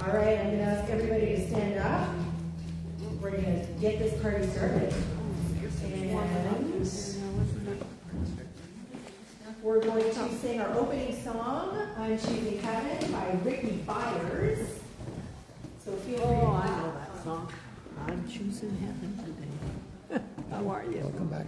All right, I'm going to ask everybody to stand up. We're going to get this party started. And we're going to sing our opening song, I'm Choosing Heaven, by Ricky Byers. So feel free. Oh, I know that song. I'm choosing heaven today. How are you? Welcome back.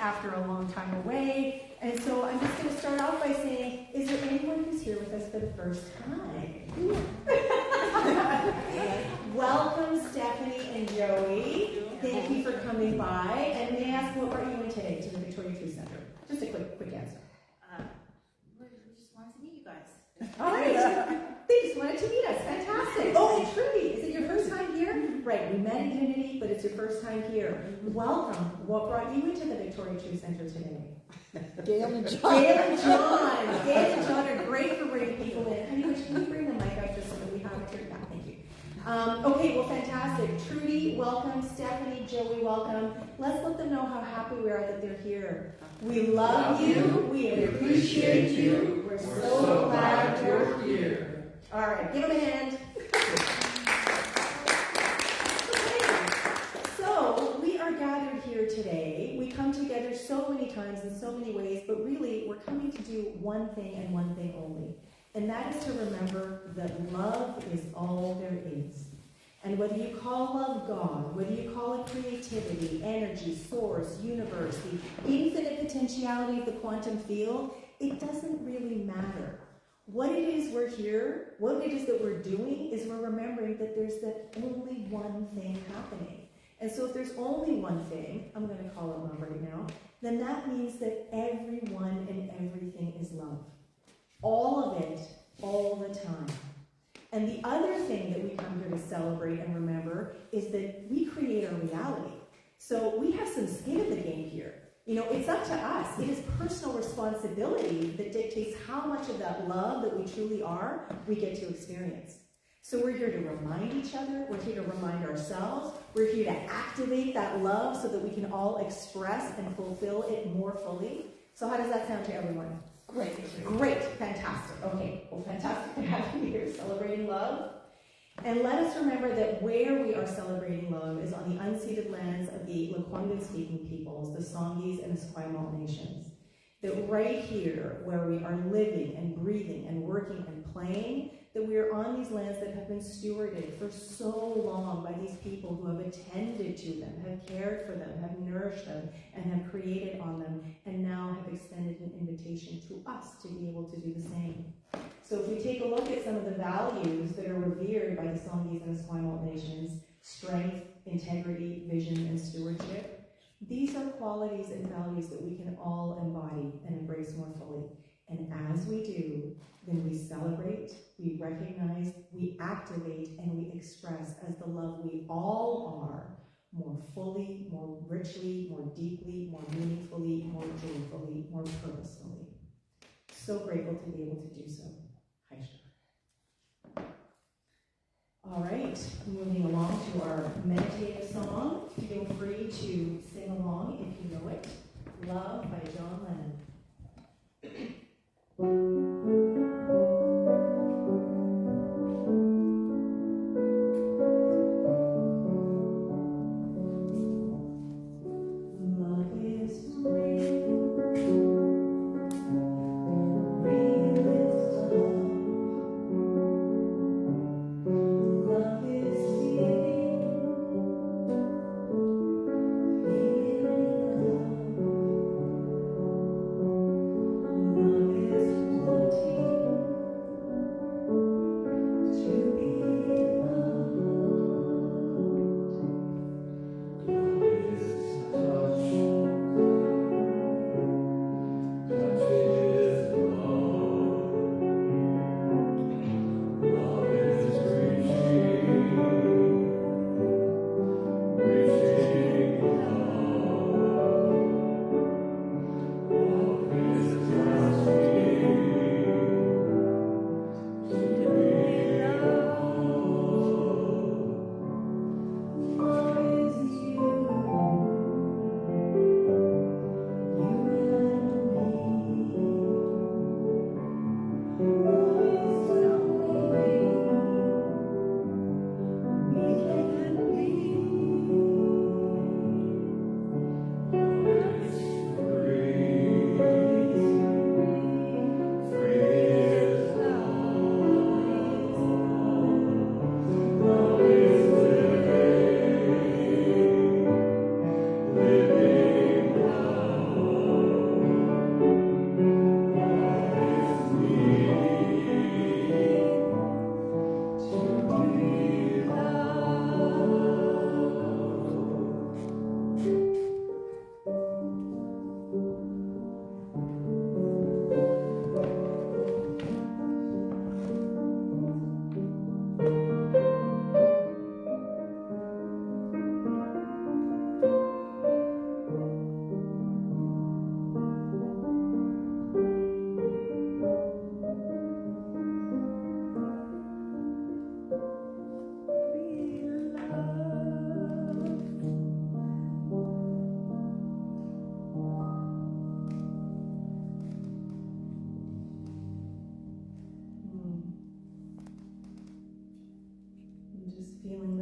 After a long time away. And so I'm just going to start off by saying, is there anyone who's here with us for the first time? Welcome, Stephanie and Joey. Thank you for coming by. And may I ask, what brought you in today to the Victoria Truth Center? Just a quick answer. We just wanted to meet you guys. All right. They just wanted to meet us. Fantastic. Oh, and Trudy, is it your first time here? Right, we met in Unity, but it's your first time here. Welcome. What brought you into the Victoria Truth Center today? Gail and John. Gail and John. Gail and John are great for bringing people in. Can you bring the mic up just so that we have it here? Yeah, thank you. Okay, well, fantastic. Trudy, welcome. Stephanie, Joey, welcome. Let's let them know how happy we are that they're here. We love you. We appreciate you. We're so glad you're here. All right, give them a hand. So, we are gathered here today. We come together so many times in so many ways, but really, we're coming to do one thing and one thing only. And that is to remember that love is all there is. And whether you call love God, whether you call it creativity, energy, source, universe, the infinite potentiality of the quantum field, it doesn't really matter. What it is we're here, what it is that we're doing, is we're remembering that there's that only one thing happening. And so if there's only one thing, I'm going to call it love right now, then that means that everyone and everything is love. All of it, all the time. And the other thing that we come here to celebrate and remember is that we create our reality. So we have some skin in the game here. You know, it's up to us. It is personal responsibility that dictates how much of that love that we truly are we get to experience. So we're here to remind each other. We're here to remind ourselves. We're here to activate that love so that we can all express and fulfill it more fully. So how does that sound to everyone? Great, fantastic. Okay, well, fantastic to have you here celebrating love. And let us remember that where we are celebrating love is on the unceded lands of the Lekwungen-speaking peoples, the Songhees and Esquimalt nations. That right here, where we are living and breathing and working and playing, that we are on these lands that have been stewarded for so long by these people who have attended to them, have cared for them, have nourished them, and have created on them, and now have extended an invitation to us to be able to do the same. So if we take a look at some of the values that are revered by the Songhees and Esquimalt nations, strength, integrity, vision, and stewardship, these are qualities and values that we can all embody and embrace more fully. And as we do, then we celebrate, we recognize, we activate, and we express as the love we all are, more fully, more richly, more deeply, more meaningfully, more joyfully, more purposefully. So grateful to be able to do so. All right, moving along to our meditative song. Feel free to sing along if you know it. Love by John Lennon.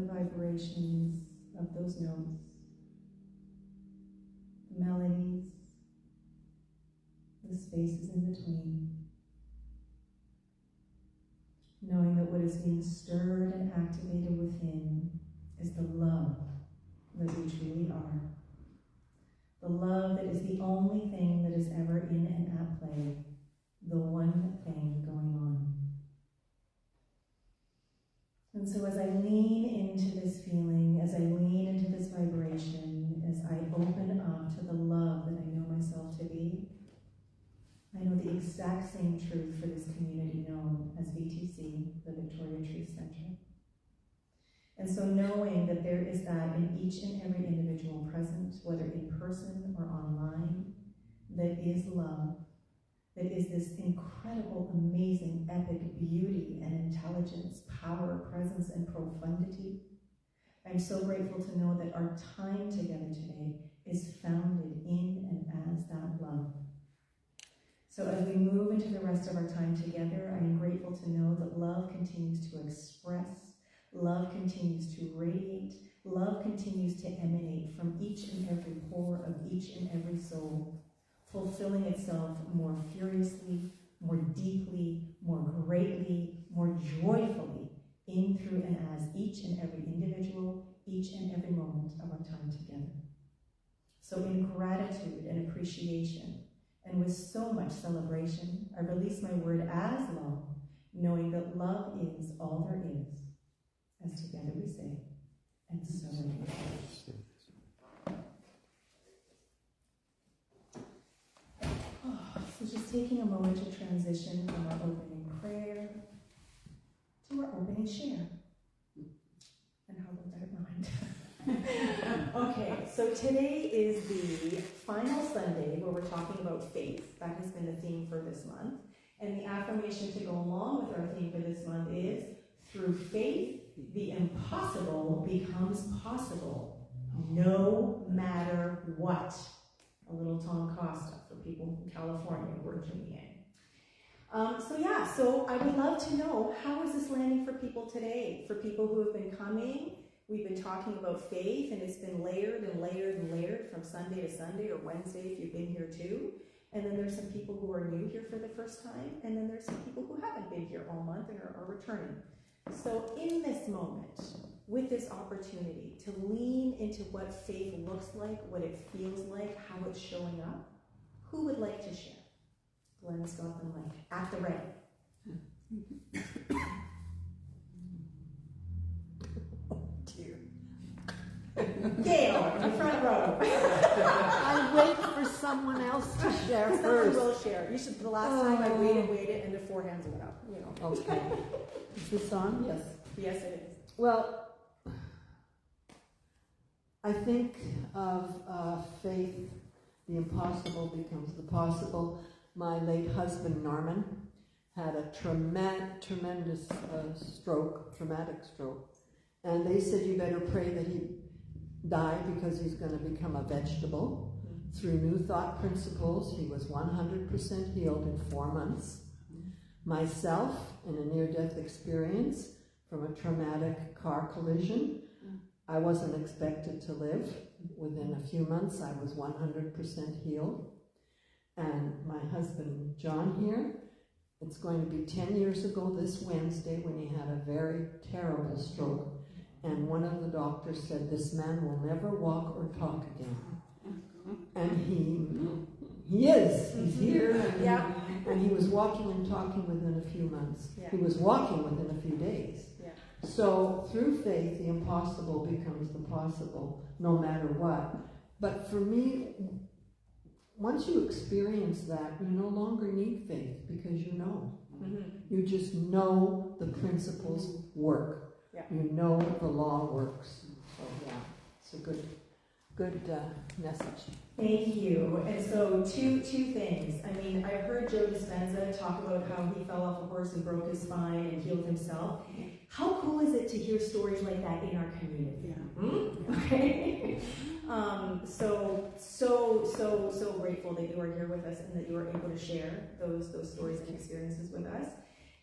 Vibrations of those notes, the melodies, the spaces in between, knowing that what is being stirred and activated within is the love that we truly are, the love that is the only thing that is ever in and at play, the one thing going on. And so as I lean into this feeling, as I lean into this vibration, as I open up to the love that I know myself to be, I know the exact same truth for this community known as VTC, the Victoria Truth Center. And so knowing that there is that in each and every individual present, whether in person or online, that is love, that is this incredible, amazing, epic beauty and intelligence, power, presence, and profundity. I'm so grateful to know that our time together today is founded in and as that love. So as we move into the rest of our time together, I am grateful to know that love continues to express, love continues to radiate, love continues to emanate from each and every pore of each and every soul, fulfilling itself more furiously, more deeply, more greatly, more joyfully, in, through, and as each and every individual, each and every moment of our time together. So in gratitude and appreciation, and with so much celebration, I release my word as love, knowing that love is all there is. As together we say, and so it is. So just taking a moment to transition from our opening prayer to our opening share. And how about that mind? Okay, so today is the final Sunday where we're talking about faith. That has been the theme for this month. And the affirmation to go along with our theme for this month is, through faith, the impossible becomes possible, no matter what. A little Tom Costa for people in California who are tuning in. So I would love to know, how is this landing for people today? For people who have been coming, we've been talking about faith, and it's been layered and layered and layered from Sunday to Sunday, or Wednesday if you've been here too. And then there's some people who are new here for the first time, and then there's some people who haven't been here all month and are returning. So in this moment, with this opportunity to lean into what faith looks like, what it feels like, how it's showing up, who would like to share? Glenn's got them like at the ready. Oh dear. Gail, in the front row. I wait for someone else to share Someone first. will share. You should. The last time I waited, and the 4 hands went up. You know. Okay. Is this on? Yes. Yes, it is. Well, I think of faith, the impossible becomes the possible. My late husband, Norman, had a tremendous traumatic stroke. And they said, you better pray that he die because he's going to become a vegetable. Through new thought principles, he was 100% healed in 4 months. Myself, in a near-death experience from a traumatic car collision, I wasn't expected to live. Within a few months, I was 100% healed. And my husband, John here, it's going to be 10 years ago this Wednesday when he had a very terrible stroke. And one of the doctors said, this man will never walk or talk again. And he is. He's here. And he was walking and talking within a few months. Yeah. He was walking within a few days. Yeah. So through faith, the impossible becomes the possible, no matter what. But for me, once you experience that, you no longer need faith because you know. You just know the principles work. Yeah. You know the law works. So yeah, it's a good message. Thank you. And so two things. I mean, I've heard Joe Dispenza talk about how he fell off a horse and broke his spine and healed himself. How cool is it to hear stories like that in our community? Yeah. Okay. So grateful that you are here with us and that you are able to share those stories and experiences with us.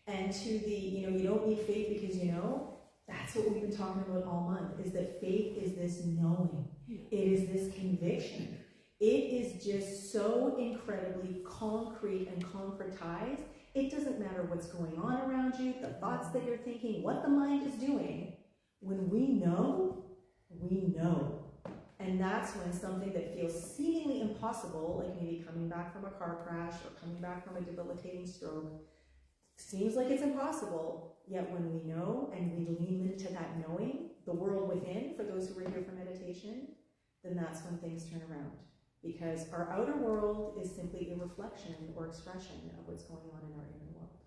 And to the, you don't need faith because you know. That's what we've been talking about all month, is that faith is this knowing. It is this conviction. It is just so incredibly concrete and concretized. It doesn't matter what's going on around you, the thoughts that you're thinking, what the mind is doing. When we know, we know. And that's when something that feels seemingly impossible, like maybe coming back from a car crash or coming back from a debilitating stroke, seems like it's impossible. Yet when we know and we lean into that knowing, the world within, for those who are here for meditation, then that's when things turn around. Because our outer world is simply a reflection or expression of what's going on in our inner world.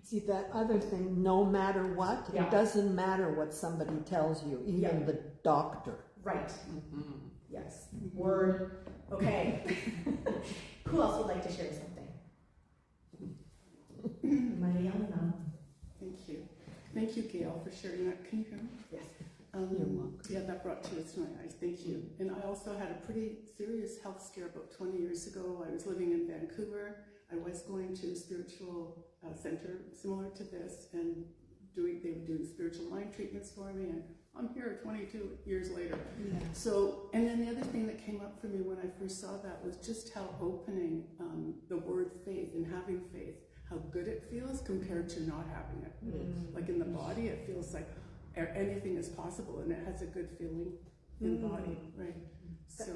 See, that other thing, no matter what, it doesn't matter what somebody tells you, even the doctor. Right. Yes. Word. Okay. Who else would like to share something? Mariana. Thank you. Thank you, Gail, for sharing that. Can you hear me? Yes. You're welcome. Yeah, that brought tears to my eyes. Thank you. And I also had a pretty serious health scare about 20 years ago. I was living in Vancouver. I was going to a spiritual center similar to this, and they were doing spiritual mind treatments for me, and I'm here 22 years later. Yeah. So, and then the other thing that came up for me when I first saw that was just how opening the word faith and having faith, how good it feels compared to not having it. Like in the body, it feels like anything is possible, and it has a good feeling in the body, right? So,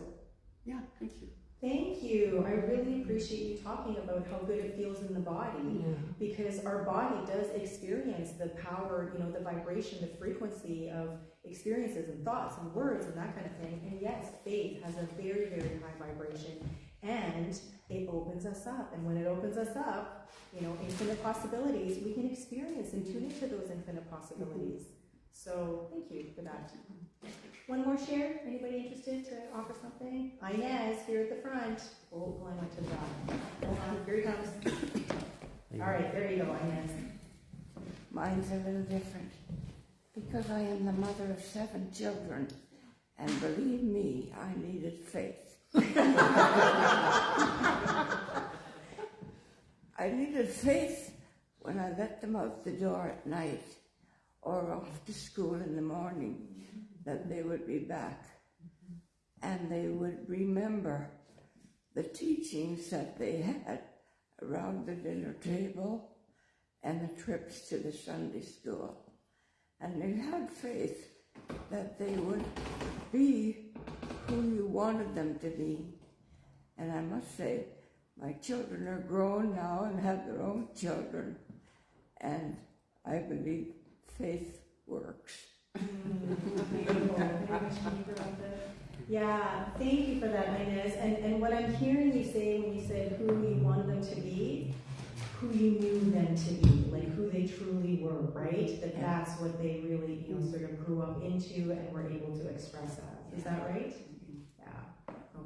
yeah, thank you. Thank you. I really appreciate you talking about how good it feels in the body, because our body does experience the power, the vibration, the frequency of experiences and thoughts and words and that kind of thing. And yes, faith has a very, very high vibration, and it opens us up. And when it opens us up, infinite possibilities, we can experience and tune into those infinite possibilities. So thank you for that. One more share? Anybody interested to offer something? Inez, here at the front. Oh, Glenn went to the back. Hold on, here he comes. All right, there you go, Inez. Mine's a little different because I am the mother of 7 children, and believe me, I needed faith. I needed faith when I let them out the door at night or off to school in the morning, that they would be back and they would remember the teachings that they had around the dinner table and the trips to the Sunday school. And they had faith that they would be who you wanted them to be. And I must say, my children are grown now and have their own children, and I believe faith works. Yeah, thank you for that, Inez. And what I'm hearing you say when you said who you wanted them to be, who you knew them to be, like who they truly were, right? That's what they really, sort of grew up into and were able to express that. Is that right? Yeah.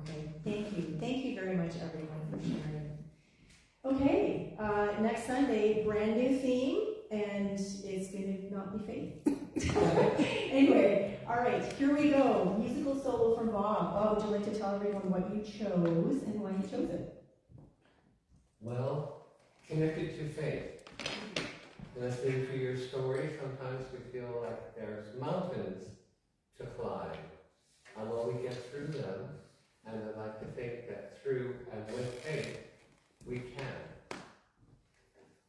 Okay. Thank you. Thank you very much, everyone, for sharing. Okay. Next Sunday, brand new theme, and it's going to not be faith. Anyway, all right, here we go. Musical solo from Bob. Bob, would you like to tell everyone what you chose and why you chose it? Well, connected to faith. Listening to your story, sometimes we feel like there's mountains to climb. And when we get through them, and I like to think that through and with faith, we can.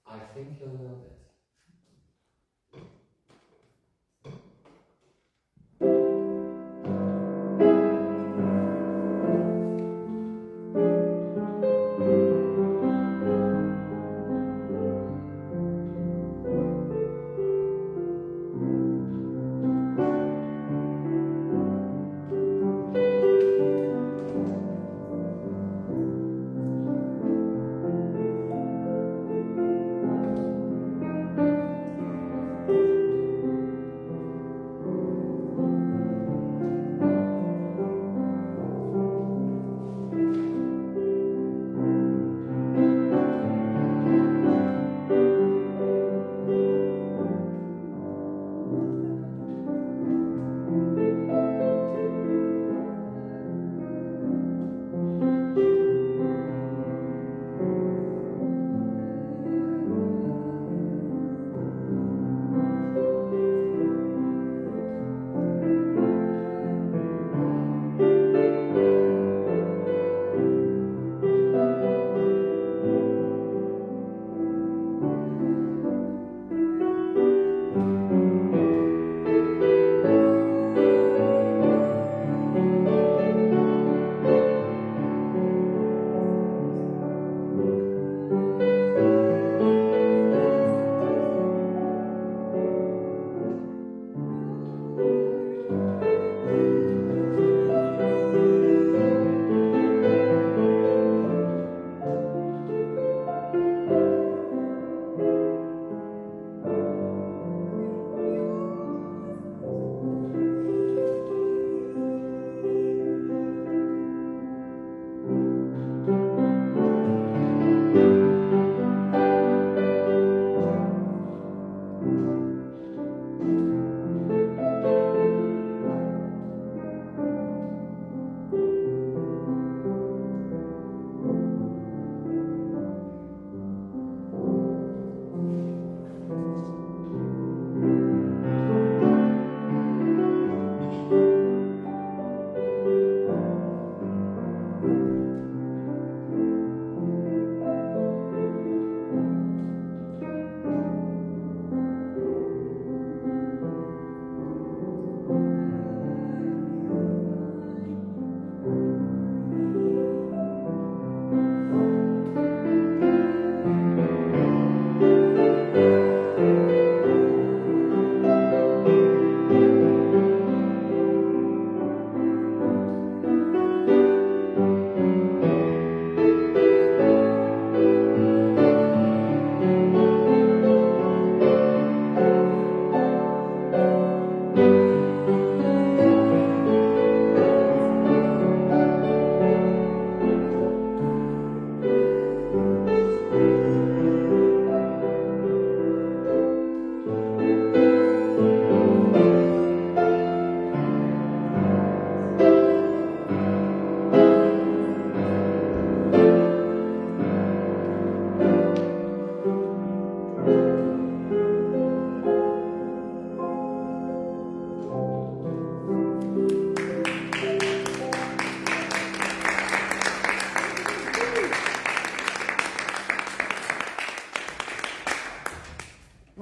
I think you'll know this.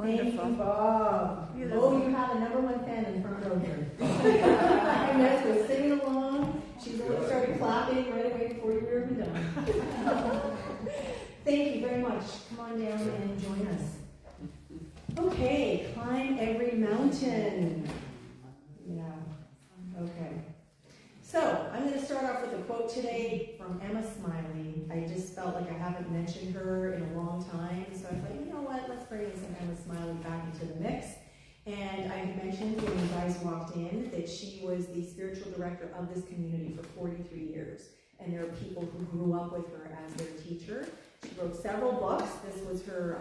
Thank you, Bob. Beautiful. Oh, you have a number one fan in the front row here. Inez was singing along. She's already started clapping right away before you were even done. Thank you very much. Come on down and join us. Okay, climb every mountain. Yeah, okay. So, I'm going to start off with a quote today from Emma Smiley. I just felt like I haven't mentioned her in a long time, so I thought, you know what, let's bring some Emma Smiley back into the mix. And I had mentioned when you guys walked in that she was the spiritual director of this community for 43 years. And there are people who grew up with her as their teacher. She wrote several books. This was her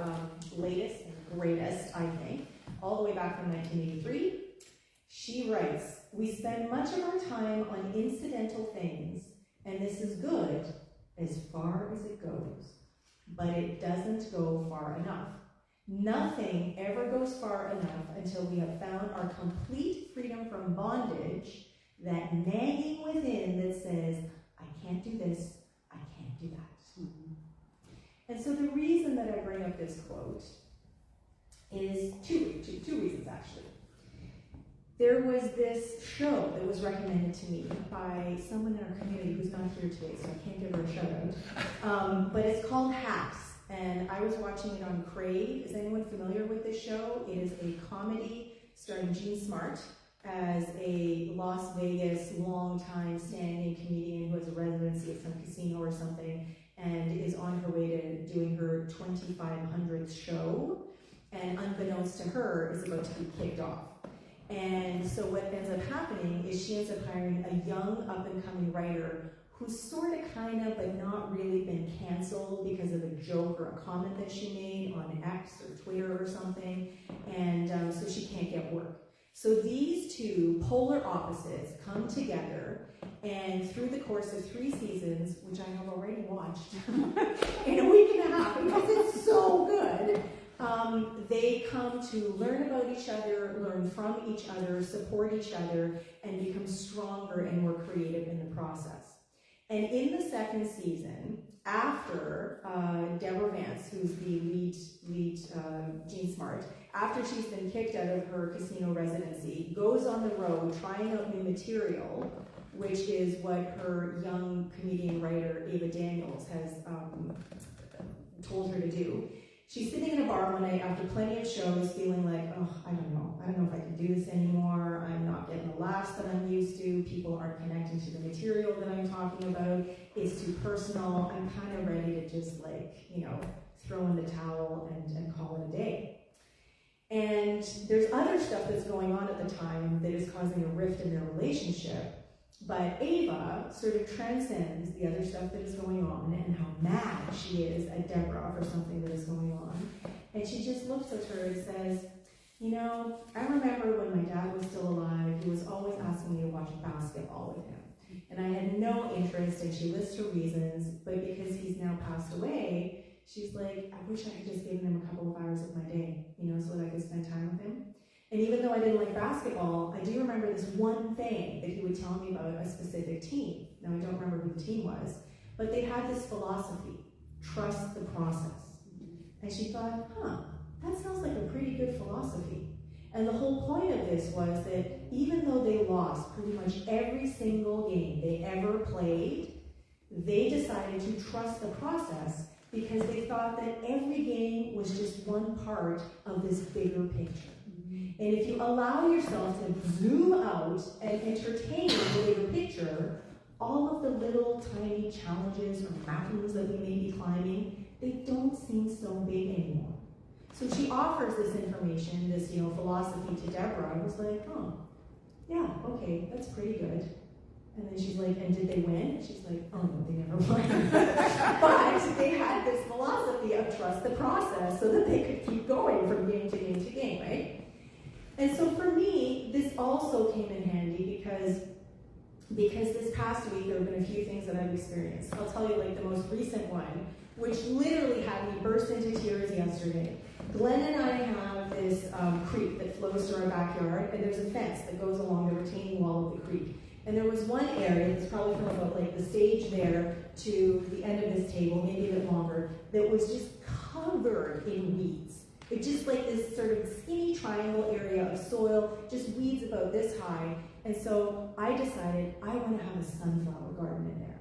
latest and greatest, I think, all the way back from 1983. She writes, "We spend much of our time on incidental things, and this is good as far as it goes. But it doesn't go far enough. Nothing ever goes far enough until we have found our complete freedom from bondage, that nagging within that says, I can't do this, I can't do that." And so the reason that I bring up this quote is two reasons, actually. There was this show that was recommended to me by someone in our community who's not here today, so I can't give her a shout out. But it's called Hacks, and I was watching it on Crave. Is anyone familiar with this show? It is a comedy starring Jean Smart as a Las Vegas long-time standing comedian who has a residency at some casino or something, and is on her way to doing her 2,500th show, and unbeknownst to her, is about to be kicked off. And so what ends up happening is she ends up hiring a young up-and-coming writer who's sort of kind of but not really been canceled because of a joke or a comment that she made on X or Twitter or something, and so she can't get work. So these two polar opposites come together, and through the course of 3 seasons, which I have already watched in a week and a half because it's so good, they come to learn about each other, learn from each other, support each other, and become stronger and more creative in the process. And in the second season, after Deborah Vance, who's the lead Jean Smart, after she's been kicked out of her casino residency, goes on the road trying out new material, which is what her young comedian writer Ava Daniels has told her to do. She's sitting in a bar one night after plenty of shows feeling like, oh, I don't know if I can do this anymore. I'm not getting the laughs that I'm used to. People aren't connecting to the material that I'm talking about. It's too personal. I'm kind of ready to just throw in the towel and call it a day. And there's other stuff that's going on at the time that is causing a rift in their relationship. But Ava sort of transcends the other stuff that is going on and how mad she is at Deborah for something that is going on. And she just looks at her and says, I remember when my dad was still alive, he was always asking me to watch basketball with him. And I had no interest, and she lists her reasons, but because he's now passed away, she's like, I wish I had just given him a couple of hours of my day, so that I could spend time with him. And even though I didn't like basketball, I do remember this one thing that he would tell me about a specific team. Now, I don't remember who the team was, but they had this philosophy, trust the process. And she thought, that sounds like a pretty good philosophy. And the whole point of this was that even though they lost pretty much every single game they ever played, they decided to trust the process because they thought that every game was just one part of this bigger picture. And if you allow yourself to zoom out and entertain the bigger picture, all of the little tiny challenges or mountains that we may be climbing, they don't seem so big anymore. So she offers this information, this philosophy to Deborah. I was like, yeah, okay, that's pretty good. And then she's like, and did they win? And she's like, oh no, they never won. But they had this philosophy of trust the process so that they could keep going from game to game to game, right? And so for me, this also came in handy because this past week there have been a few things that I've experienced. I'll tell you the most recent one, which literally had me burst into tears yesterday. Glenn and I have this creek that flows through our backyard, and there's a fence that goes along the retaining wall of the creek. And there was one area that's probably from about the stage there to the end of this table, maybe a bit longer, that was just covered in weeds. It's just like this sort of skinny triangle area of soil, just weeds about this high. And so I decided I want to have a sunflower garden in there.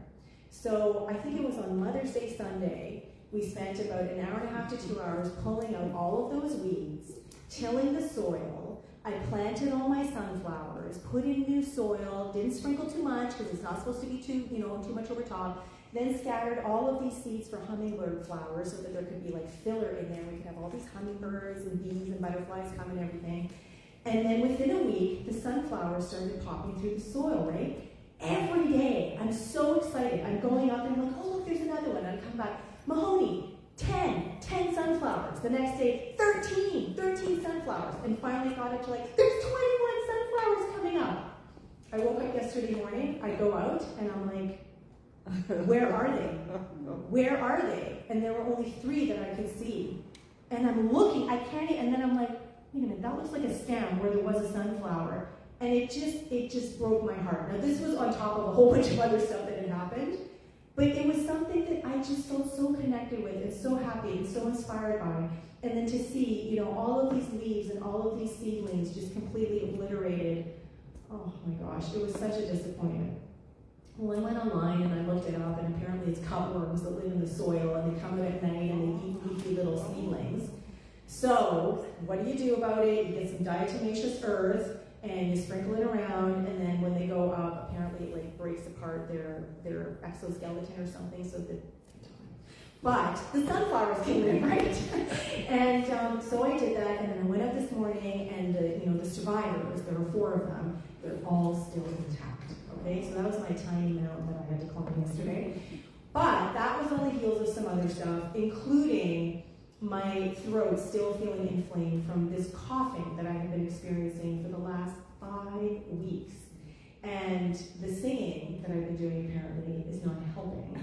So I think it was on Mother's Day Sunday, we spent about an hour and a half to 2 hours pulling out all of those weeds, tilling the soil. I planted all my sunflowers, put in new soil, didn't sprinkle too much because it's not supposed to be too much over top. Then scattered all of these seeds for hummingbird flowers so that there could be like filler in there. We could have all these hummingbirds and bees and butterflies come and everything. And then within a week, the sunflowers started popping through the soil, right? Every day, I'm so excited. I'm going up and I'm like, oh look, there's another one. I come back, Mahoney, 10 sunflowers. The next day, 13 sunflowers. And finally got it to like, there's 21 sunflowers coming up. I woke up yesterday morning, I go out and I'm like, where are they? Where are they? And there were only 3 that I could see. And I'm looking, I can't, and then I'm like, wait a minute, that looks like a stem where there was a sunflower. And it just broke my heart. Now this was on top of a whole bunch of other stuff that had happened, but it was something that I just felt so connected with and so happy and so inspired by. And then to see, all of these leaves and all of these seedlings just completely obliterated. Oh my gosh, it was such a disappointment. Well, I went online and I looked it up, and apparently it's cutworms that live in the soil, and they come out at night and they eat leafy little seedlings. So, what do you do about it? You get some diatomaceous earth, and you sprinkle it around, and then when they go up, apparently it like breaks apart their exoskeleton or something, so that. But the sunflowers came in, right? And so I did that, and then I went up this morning, and the survivors, there were 4 of them, they're all still intact. Okay, so that was my tiny mound that I had to climb yesterday. But that was on the heels of some other stuff, including my throat still feeling inflamed from this coughing that I have been experiencing for the last 5 weeks. And the singing that I've been doing apparently is not helping.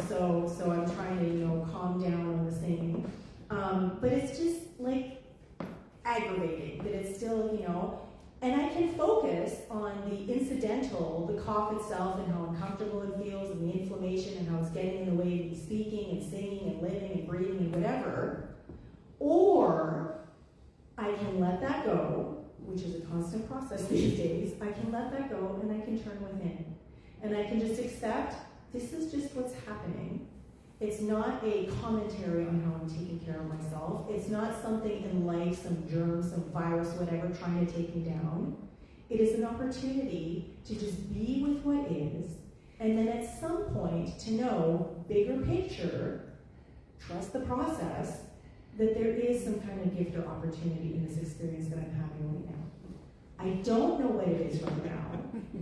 So I'm trying to, calm down on the singing. But it's just like aggravating that it's still, and I can focus on the incidental, the cough itself and how uncomfortable it feels and the inflammation and how it's getting in the way of me speaking and singing and living and breathing and whatever. Or I can let that go, which is a constant process these days. I can let that go and I can turn within. And I can just accept this is just what's happening. It's not a commentary on how I'm taking care of myself. It's not something in life, some germ, some virus, whatever, trying to take me down. It is an opportunity to just be with what is, and then at some point to know, bigger picture, trust the process, that there is some kind of gift or opportunity in this experience that I'm having right now. I don't know what it is right now,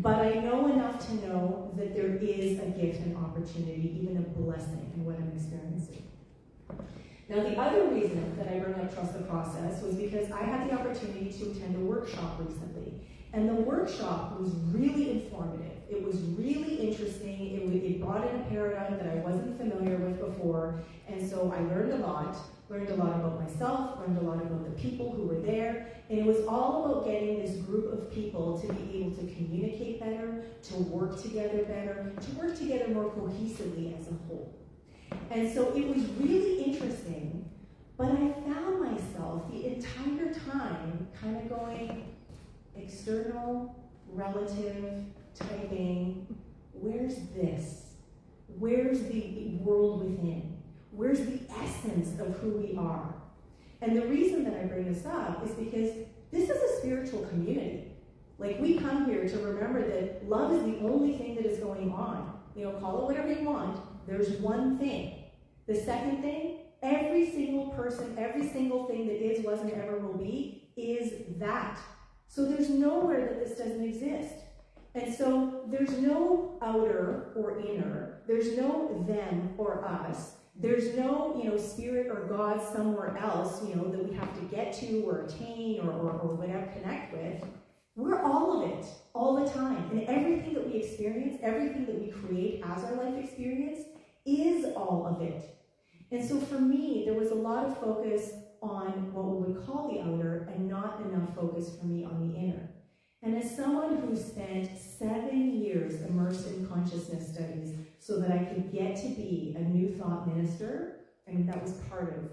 but I know enough to know that there is a gift and opportunity, even a blessing in what I'm experiencing. Now, the other reason that I bring up trust the process was because I had the opportunity to attend a workshop recently. And the workshop was really informative. It was really interesting. It brought in a paradigm that I wasn't familiar with before. And so I learned a lot about myself, learned a lot about the people who were there. And it was all about getting this group of people to be able to communicate better, to work together better, to work together more cohesively as a whole. And so it was really interesting, but I found myself the entire time kind of going external, relative, typing, where's this? Where's the world within? Where's the essence of who we are? And the reason that I bring this up is because this is a spiritual community. Like, we come here to remember that love is the only thing that is going on. Call it whatever you want. There's one thing. The second thing, every single person, every single thing that is, was, and ever will be, is that. So there's nowhere that this doesn't exist. And so there's no outer or inner. There's no them or us. There's no, spirit or God somewhere else, that we have to get to or attain or whatever, connect with. We're all of it, all the time. And everything that we experience, everything that we create as our life experience is all of it. And so for me, there was a lot of focus on what we would call the outer and not enough focus for me on the inner. And as someone who spent 7 years immersed in consciousness studies so that I could get to be a new thought minister, that was part of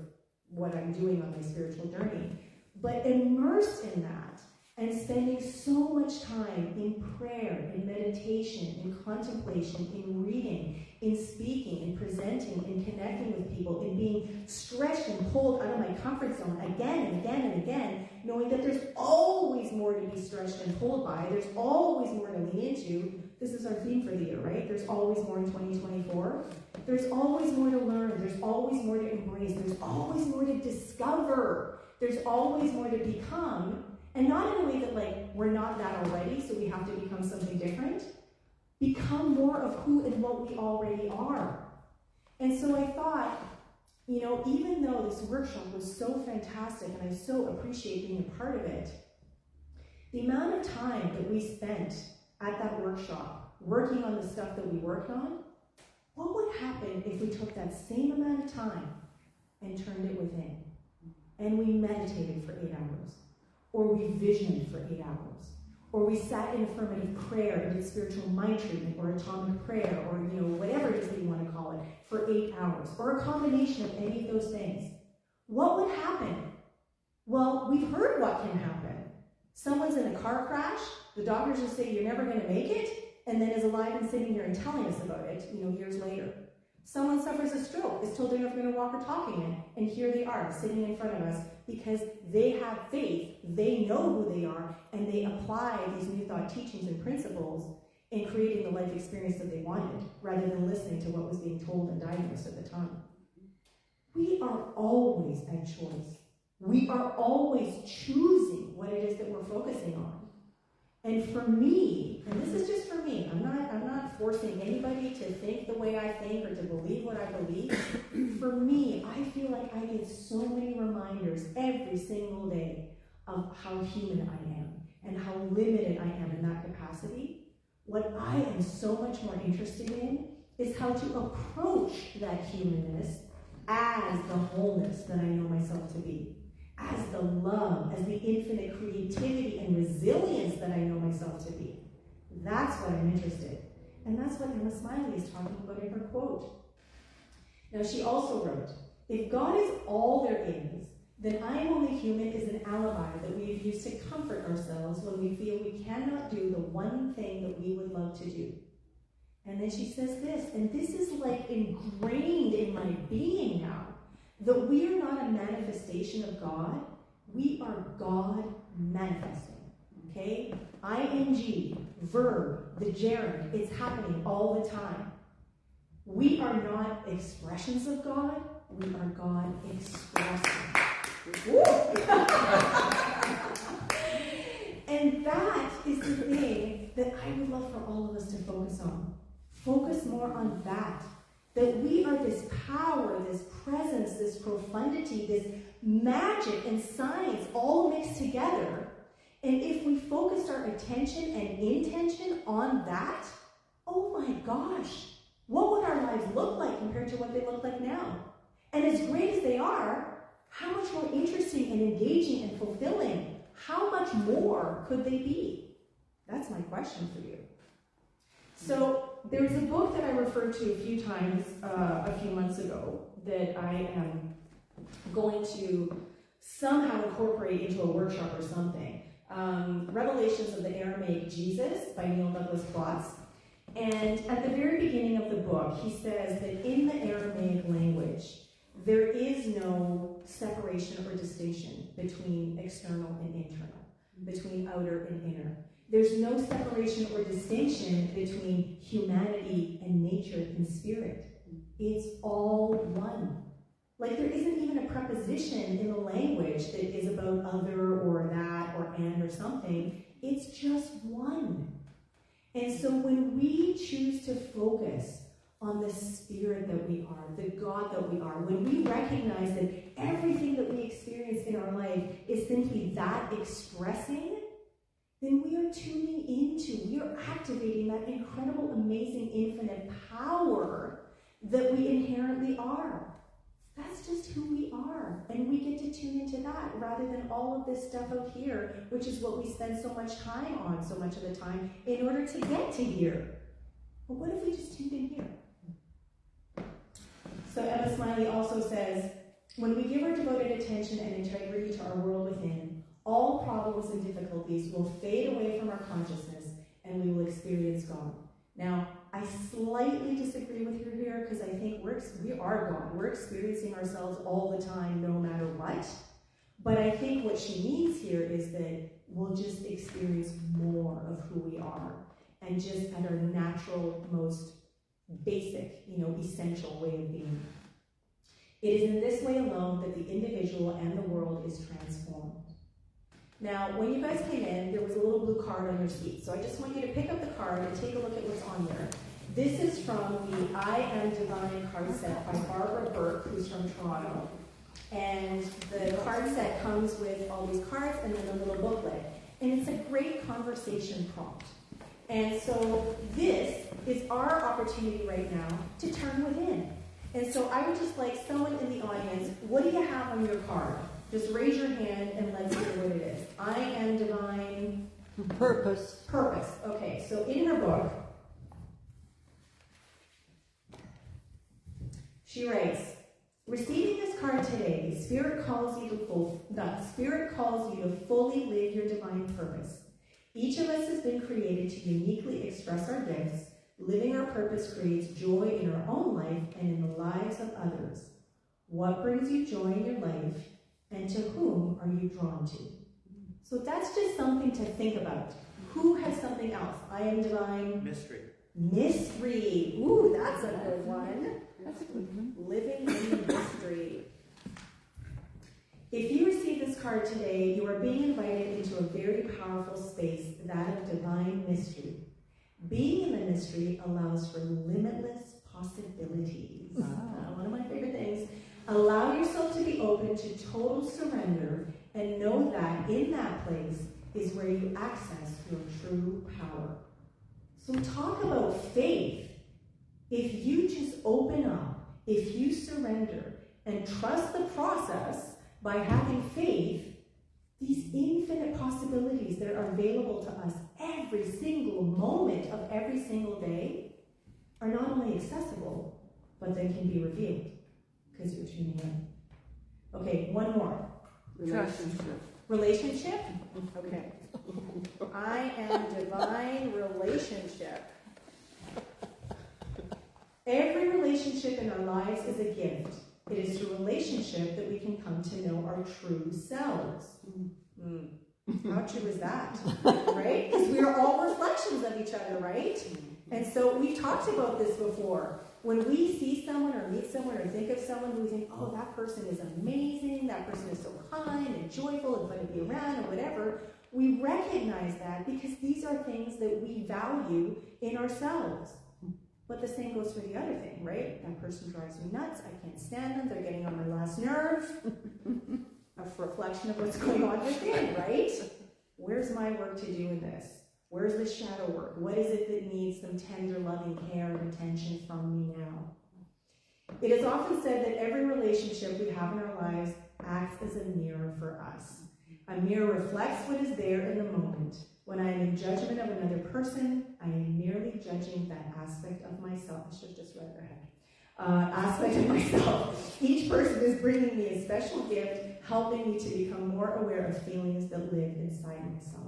what I'm doing on my spiritual journey. But immersed in that and spending so much time in prayer, in meditation, in contemplation, in reading, in speaking, in presenting, in connecting with people, in being stretched and pulled out of my comfort zone again and again and again, knowing that there's always more to be stretched and pulled by, there's always more to lean into. This is our theme for the year, right? There's always more in 2024. There's always more to learn. There's always more to embrace. There's always more to discover. There's always more to become. And not in a way that, like, we're not that already, so we have to become something different. Become more of who and what we already are. And so I thought, you know, even though this workshop was so fantastic and I so appreciate being a part of it, the amount of time that we spent at that workshop working on the stuff that we worked on, what would happen if we took that same amount of time and turned it within? And we meditated for 8 hours, or we visioned for 8 hours, or we sat in affirmative prayer and did spiritual mind treatment, or atomic prayer, or, you know, whatever it is that you want to call it, for 8 hours, or a combination of any of those things. What would happen? Well, we've heard what can happen. Someone's in a car crash, the doctors just say you're never going to make it, and then is alive and sitting here and telling us about it, you know, years later. Someone suffers a stroke, is told they're never going to walk or talk again, and here they are, sitting in front of us, because they have faith, they know who they are, and they apply these new thought teachings and principles in creating the life experience that they wanted, rather than listening to what was being told and diagnosed at the time. We are always at choice. We are always choosing what it is that we're focusing on. And for me, and this is just for me, I'm not forcing anybody to think the way I think or to believe what I believe. For me, I feel like I get so many reminders every single day of how human I am and how limited I am in that capacity. What I am so much more interested in is how to approach that humanness as the wholeness that I know myself to be. As the love, as the infinite creativity and resilience that I know myself to be. That's what I'm interested in. And that's what Emma Smiley is talking about in her quote. Now, she also wrote, if God is all there is, then I am only human is an alibi that we have used to comfort ourselves when we feel we cannot do the one thing that we would love to do. And then she says this, and this is like ingrained in my being now, that we are not a manifestation of God, we are God manifesting. Okay? ING, verb, the gerund, it's happening all the time. We are not expressions of God, we are God expressing. And that is the thing that I would love for all of us to focus on. Focus more on that. That we are this power, this presence, this profundity, this magic and science all mixed together. And if we focused our attention and intention on that, oh my gosh, what would our lives look like compared to what they look like now? And as great as they are, how much more interesting and engaging and fulfilling, how much more could they be? That's my question for you. So there's a book that I referred to a few times a few months ago that I am going to somehow incorporate into a workshop or something. Revelations of the Aramaic Jesus by Neil Douglas Platts. And at the very beginning of the book, he says that in the Aramaic language, there is no separation or distinction between external and internal, between outer and inner. There's no separation or distinction between humanity and nature and spirit. It's all one. Like there isn't even a preposition in the language that is about other or that or and or something. It's just one. And so when we choose to focus on the spirit that we are, the God that we are, when we recognize that everything that we experience in our life is simply that expressing, then we are tuning into, we are activating that incredible, amazing, infinite power that we inherently are. That's just who we are. And we get to tune into that rather than all of this stuff out here, which is what we spend so much time on so much of the time in order to get to here. But what if we just tuned in here? So Emma Smiley also says, When we give our devoted attention and integrity to our world within, all problems and difficulties will fade away from our consciousness and we will experience God. Now, I slightly disagree with her here because I think we are God. We're experiencing ourselves all the time, no matter what. But I think what she means here is that we'll just experience more of who we are and just at our natural, most basic, essential way of being. It is in this way alone that the individual and the world is transformed. Now, when you guys came in, there was a little blue card on your seat. So I just want you to pick up the card and take a look at what's on there. This is from the I Am Divine card set by Barbara Burke, who's from Toronto. And the card set comes with all these cards and then a little booklet. And it's a great conversation prompt. And so this is our opportunity right now to turn within. And so I would just like someone in the audience, what do you have on your card? Just raise your hand and let's hear what it is. I am divine. Purpose. Purpose. Okay, so in her book, she writes, receiving this card today, Spirit calls you to fully live your divine purpose. Each of us has been created to uniquely express our gifts. Living our purpose creates joy in our own life and in the lives of others. What brings you joy in your life, and to whom are you drawn to? So that's just something to think about. Who has something else? I am divine. Mystery. Mystery. Ooh, that's a good one. That's a good one. Living in mystery. If you receive this card today, you are being invited into a very powerful space, that of divine mystery. Being in the mystery allows for limitless possibilities. One of my favorite things. Allow yourself to be open to total surrender and know that in that place is where you access your true power. So talk about faith. If you just open up, if you surrender and trust the process by having faith, these infinite possibilities that are available to us every single moment of every single day are not only accessible, but they can be revealed because you're tuning in. Okay, one more. Relationship. Relationship? Okay. I am divine relationship. Every relationship in our lives is a gift. It is through relationship that we can come to know our true selves. How true is that? Right? Because we are all reflections of each other, right? And so we've talked about this before. When we see someone or meet someone or think of someone who we think, oh, that person is amazing, that person is so kind and joyful and fun to be around or whatever, we recognize that because these are things that we value in ourselves. But the same goes for the other thing, right? That person drives me nuts. I can't stand them. They're getting on my last nerve. A reflection of what's going on within, right? Where's my work to do in this? Where's the shadow work? What is it that needs some tender, loving care and attention from me now? It is often said that every relationship we have in our lives acts as a mirror for us. A mirror reflects what is there in the moment. When I am in judgment of another person, I am merely judging that aspect of myself. I should have just read ahead. Aspect of myself. Each person is bringing me a special gift, helping me to become more aware of feelings that live inside myself.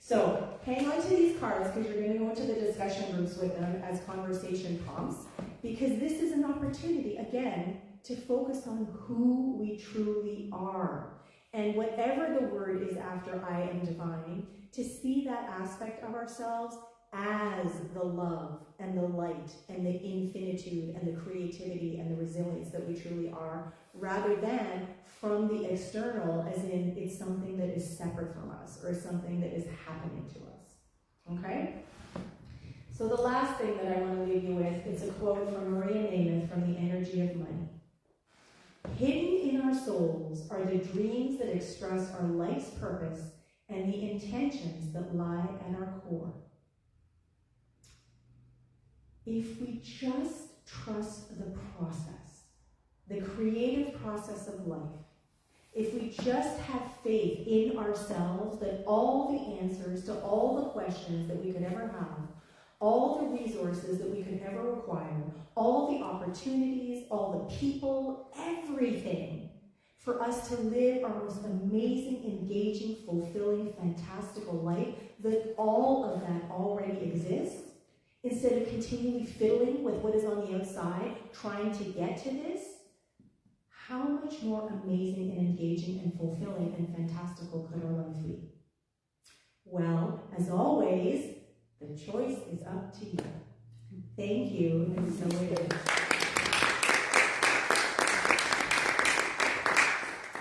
So, hang on to these cards because you're going to go into the discussion groups with them as conversation prompts, because this is an opportunity, again, to focus on who we truly are. And whatever the word is after I am divine, to see that aspect of ourselves as the love and the light and the infinitude and the creativity and the resilience that we truly are, rather than from the external, as in it's something that is separate from us or something that is happening to us. Okay? So the last thing that I want to leave you with is a quote from Maria Namath from The Energy of Money. Hidden in our souls are the dreams that express our life's purpose and the intentions that lie at our core. If we just trust the process, the creative process of life, if we just have faith in ourselves that all the answers to all the questions that we could ever have, all the resources that we could ever require, all the opportunities, all the people, everything for us to live our most amazing, engaging, fulfilling, fantastical life, that all of that already exists, instead of continually fiddling with what is on the outside, trying to get to this, how much more amazing and engaging and fulfilling and fantastical could our life be? Well, as always, the choice is up to you. Thank you, and so it is.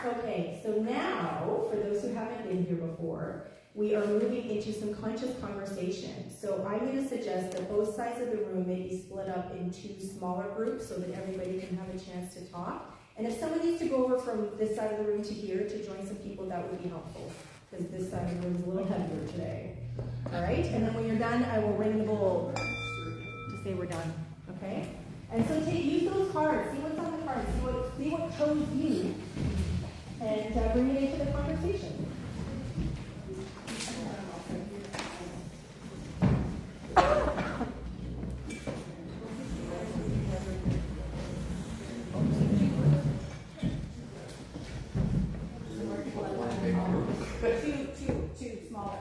Okay, so now, for those who haven't been here before, we are moving into some conscious conversation. So I'm going to suggest that both sides of the room may be split up into smaller groups so that everybody can have a chance to talk. And if someone needs to go over from this side of the room to here to join some people, that would be helpful, because this side of the room is a little heavier today. All right? And then when you're done, I will ring the bowl to say we're done. Okay? And so use those cards. See what's on the cards. See what chose you. And bring it into the conversation. Two smaller.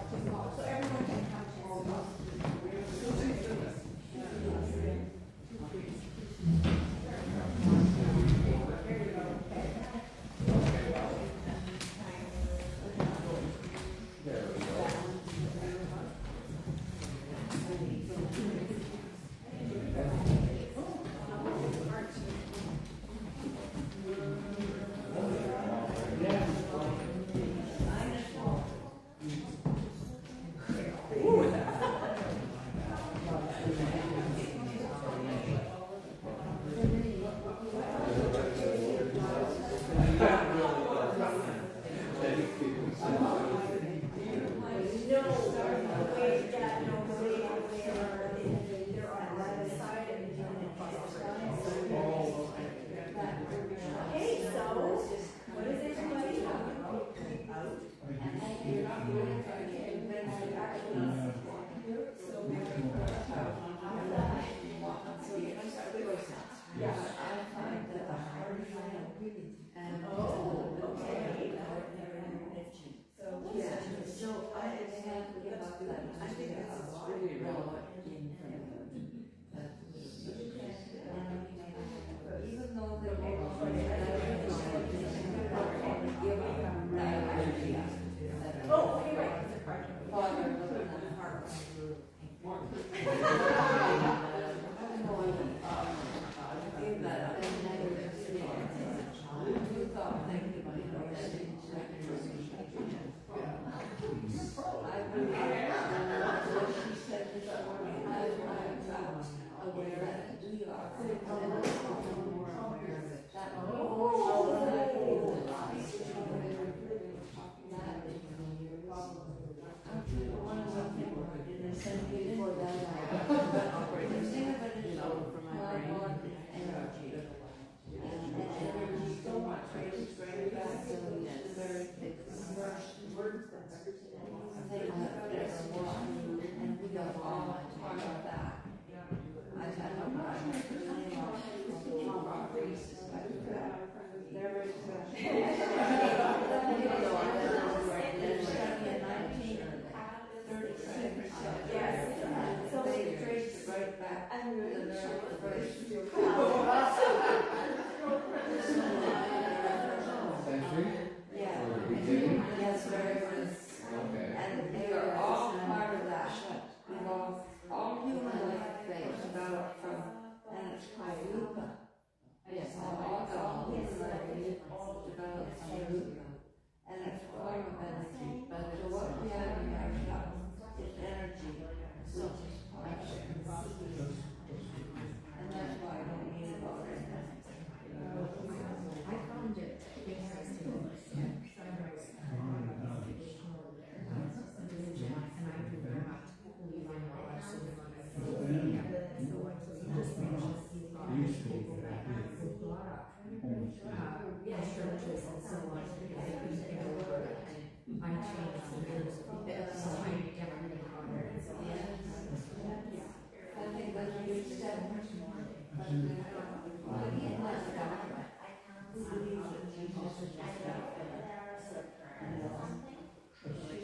So everyone can have a chance. She's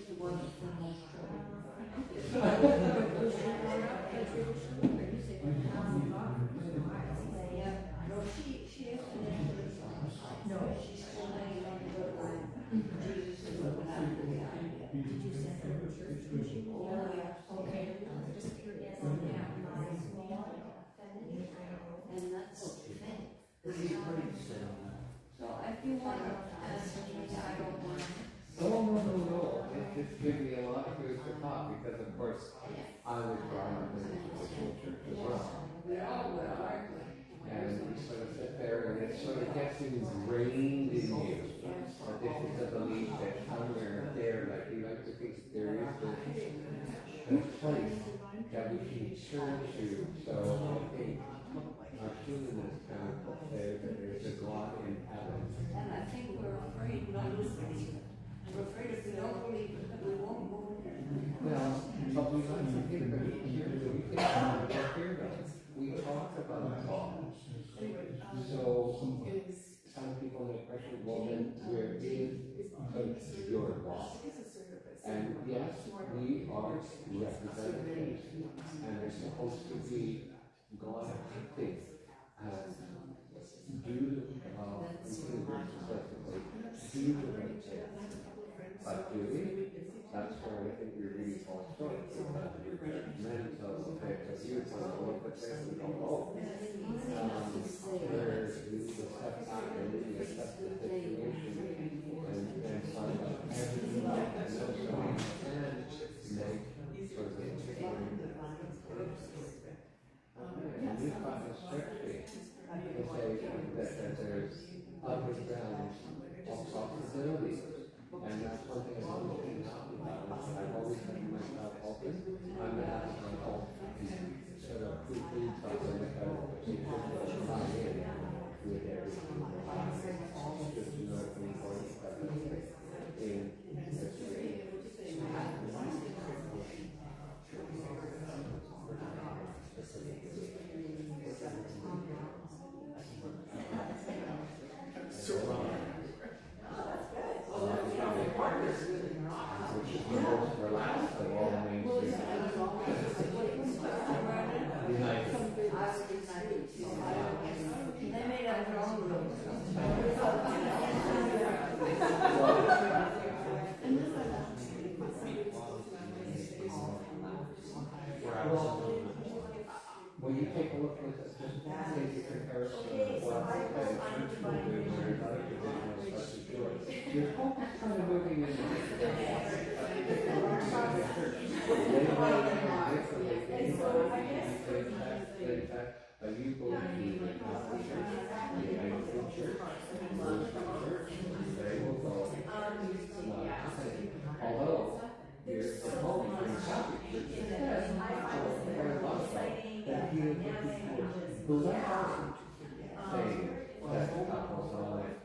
the one that's the most trouble. Yeah, no, she is connected. No, she's still hanging on to the line. Jesus is looking after the idea. Did you send her to church? Oh, yeah. Okay. Just curious. And that's the thing. So if you want to ask me, I don't mind. No. It just gives me a lot of food for thought because, of course, I was brought up in a traditional church as well. We all were, aren't we? And you sort of sit there and it sort of gets ingrained in you. That this is a belief that somewhere there, like you like to think there is this place that we can turn to. So I think our humanist kind of says that there's a God in heaven. And I think we're afraid not to believe it. We're afraid if we don't believe it, we won't go there. Well, but we like to think that we hear God. We talk about God. So some people may question, well then where is your God? And yes, we are representatives, and they're supposed to be God acting do the right thing. But do we? That's where I think we really fall short. Mental effect of you on the look at this and go, oh, whereas we need to step back and really assess the situation and find out everything and also and make sort of and we've got a scripture to say that there's other grounds of possibilities. And that's one thing I've always been talking about. I've always said to myself, open. I'm not asking help sort of poo-poo something because you just buy in with everything. Just to know it's important in They made up their own rules. When you take a look at this, just take a comparison of what the church will do and other traditions such as yours. Your focus kind of moving in the you go to the Catholic Church, the Anglican Church, the Lutheran Church, they will go. Although you're supposed to be Catholic Church, that he is blessed, saying that apostolic.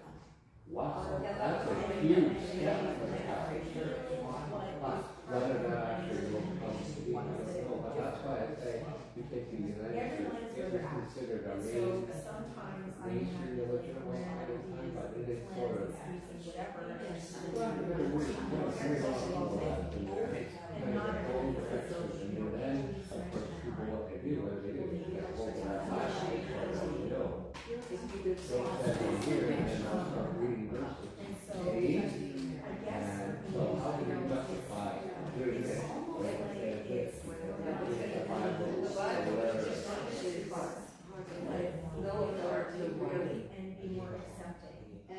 Wow, that's a huge step for the Catholic Church. Whether that actually will come to be, I don't know, but that's why I say you take the United Church, it is considered a mainstream religion at one point in time, but it is sort of and then, of course, people what they do, what they do is they get hold of that last week, you know. They said here, and then I'll start reading verses. And so how do you justify doing this? The Bible, whatever. No authority really. And be more accepting. And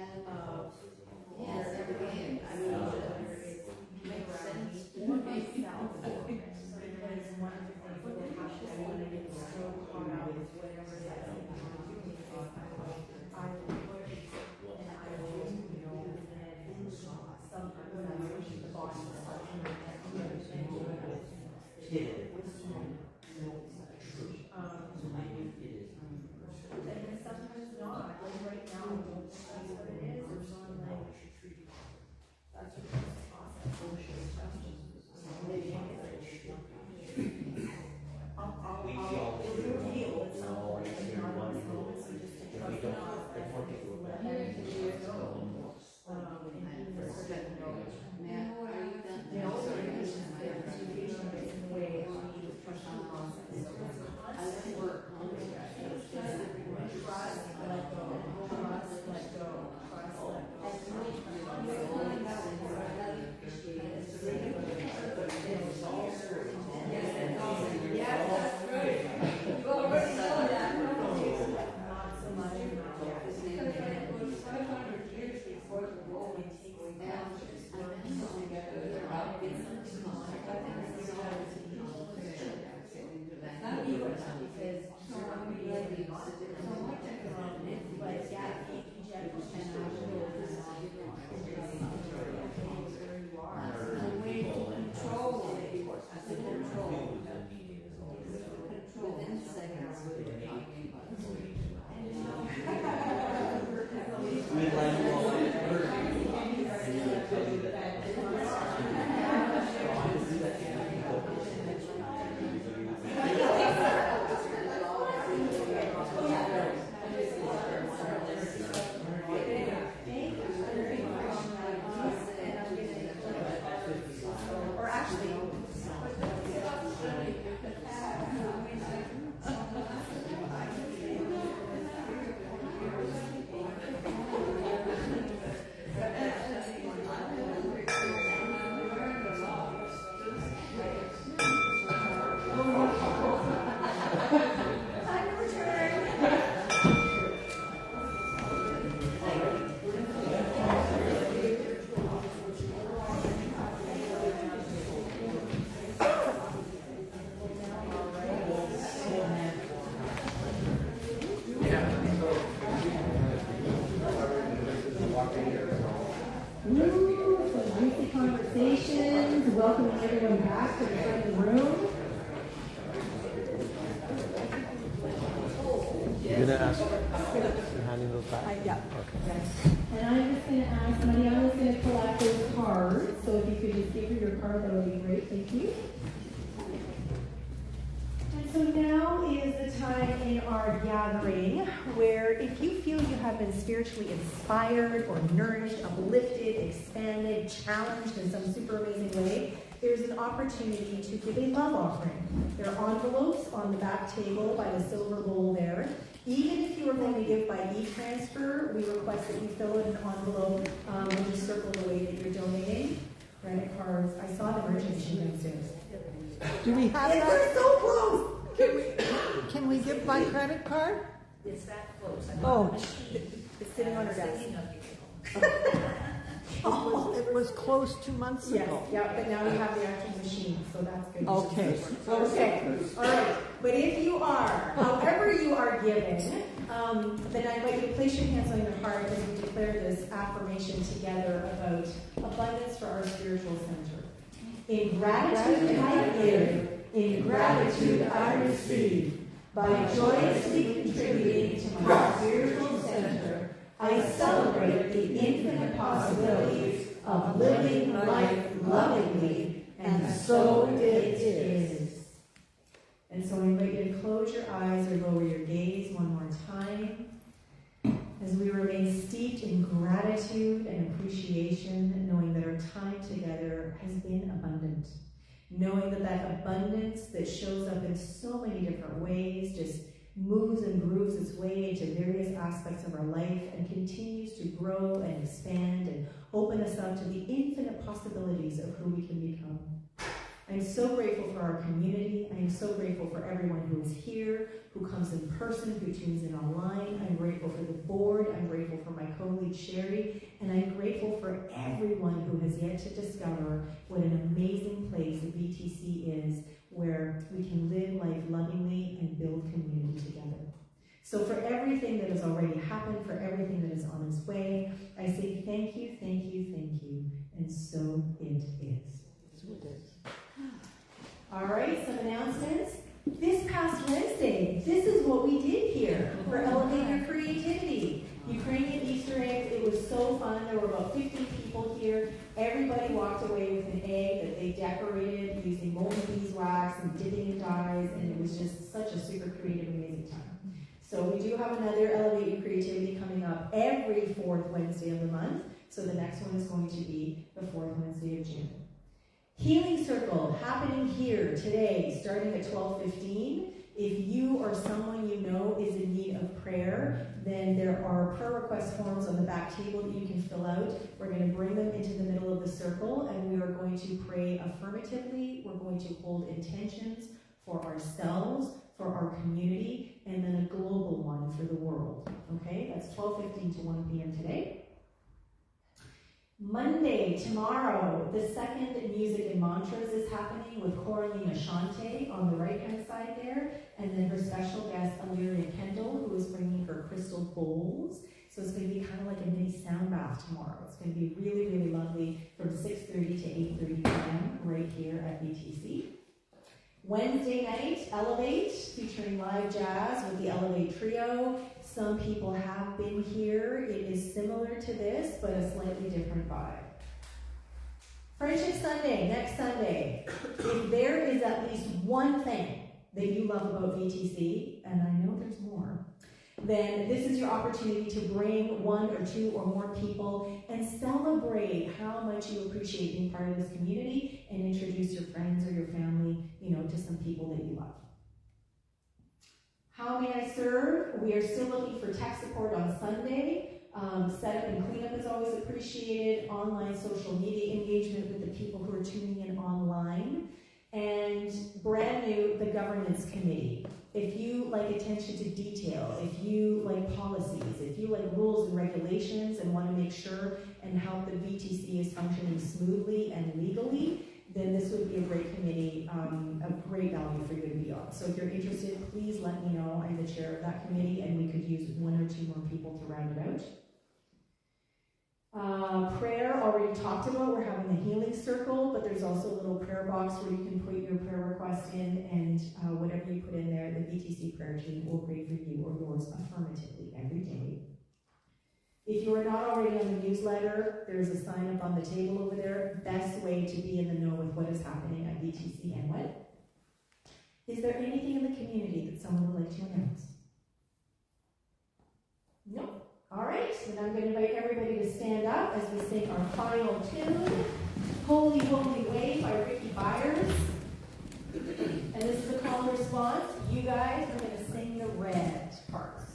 Ooh, some juicy conversations. Welcoming everyone back to the front of the room. You're gonna ask. You're handing those back. Yeah. Okay. And I'm just going to ask, Mariana's going to collect those cards. So if you could just give her your card, that would be great. Thank you. And so now is the time in our gathering where if you feel you have been spiritually inspired or nourished, uplifted, expanded, challenged in some super amazing way, there's an opportunity to give a love offering. There are envelopes on the back table by the silver bowl there. Even if you are going to give by e-transfer, we request that you fill in an envelope and just circle the way that you're donating. Credit cards. I saw the merchants downstairs. Do we have And that? we're so close! Can we give my credit card? It's that close. Oh, It's sitting on her desk. it was closed 2 months Yes, ago. yeah, but now we have the actual machine, so that's good. Okay. Okay, all right. But if you are, however you are given, then I invite you to place your hands on your heart as we declare this affirmation together about abundance for our spiritual center. In gratitude I give, in gratitude I receive. By joyously contributing to my spiritual center, I celebrate the infinite possibilities of living life lovingly, and so it is. And so I invite you to close your eyes or lower your gaze one more time as we remain steeped in gratitude and appreciation, knowing that our time together has been abundant. Knowing that that abundance that shows up in so many different ways just moves and grooves its way into various aspects of our life and continues to grow and expand and open us up to the infinite possibilities of who we can become. I'm so grateful for our community. I am so grateful for everyone who is here, who comes in person, who tunes in online. I'm grateful for the board. I'm grateful for my co-lead Sherry. And I'm grateful for everyone who has yet to discover what an amazing place VTC is, where we can live life lovingly and build community together. So for everything that has already happened, for everything that is on its way, I say thank you, thank you, thank you. And so it is. So it is. All right, some announcements. This past Wednesday, this is what we did here for Elevate Your Creativity. Ukrainian Easter eggs, it was so fun. There were about 50 people here. Everybody walked away with an egg that they decorated using molten beeswax and dipping in dyes, and it was just such a super creative, amazing time. So we do have another Elevate Your Creativity coming up every fourth Wednesday of the month. So the next one is going to be the fourth Wednesday of June. Healing Circle happening here today, starting at 12:15. If you or someone you know is in need of prayer, then there are prayer request forms on the back table that you can fill out. We're going to bring them into the middle of the circle, and we are going to pray affirmatively. We're going to hold intentions for ourselves, for our community, and then a global one for the world. Okay, that's 12:15 to 1 p.m. today. Monday, tomorrow, the second Music and Mantras is happening with Coraline Ashante on the right-hand side there, and then her special guest, Illyria Kendall, who is bringing her crystal bowls. So it's going to be kind of like a mini sound bath tomorrow. It's going to be really, really lovely from 6:30 to 8:30 p.m. right here at VTC. Wednesday night, Elevate, featuring live jazz with the Elevate Trio. Some people have been here. It is similar to this, but a slightly different vibe. Friendship Sunday, next Sunday. If there is at least one thing that you love about VTC, and I know there's more, then this is your opportunity to bring one or two or more people and celebrate how much you appreciate being part of this community and introduce your friends or your family, to some people that you love. How may I serve? We are still looking for tech support on Sunday. Setup and cleanup is always appreciated. Online social media engagement with the people who are tuning in online. And brand new, the governance committee. If you like attention to detail, if you like policies, if you like rules and regulations and want to make sure and help the VTC is functioning smoothly and legally, then this would be a great committee, a great value for you to be on. So if you're interested, please let me know. I'm the chair of that committee, and we could use one or two more people to round it Prayer, already talked about. We're having a healing circle, but there's also a little prayer box where you can put your prayer request in, and whatever you put in there, the BTC prayer team will pray for you or yours affirmatively every day. If you are not already on the newsletter, there's a sign up on the table over there. Best way to be in the know with what is happening at BTC and what? Is there anything in the community that someone would like to announce? No? All right, then I'm going to invite everybody to stand up as we sing our final tune, Holy, Holy Way by Ricky Byers. And this is a call and response. You guys are going to sing the red parts.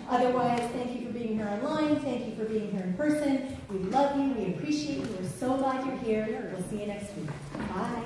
Otherwise, thank you for being here online. Thank you for being here in person. We love you. We appreciate you. We're so glad you're here. We'll see you next week. Bye.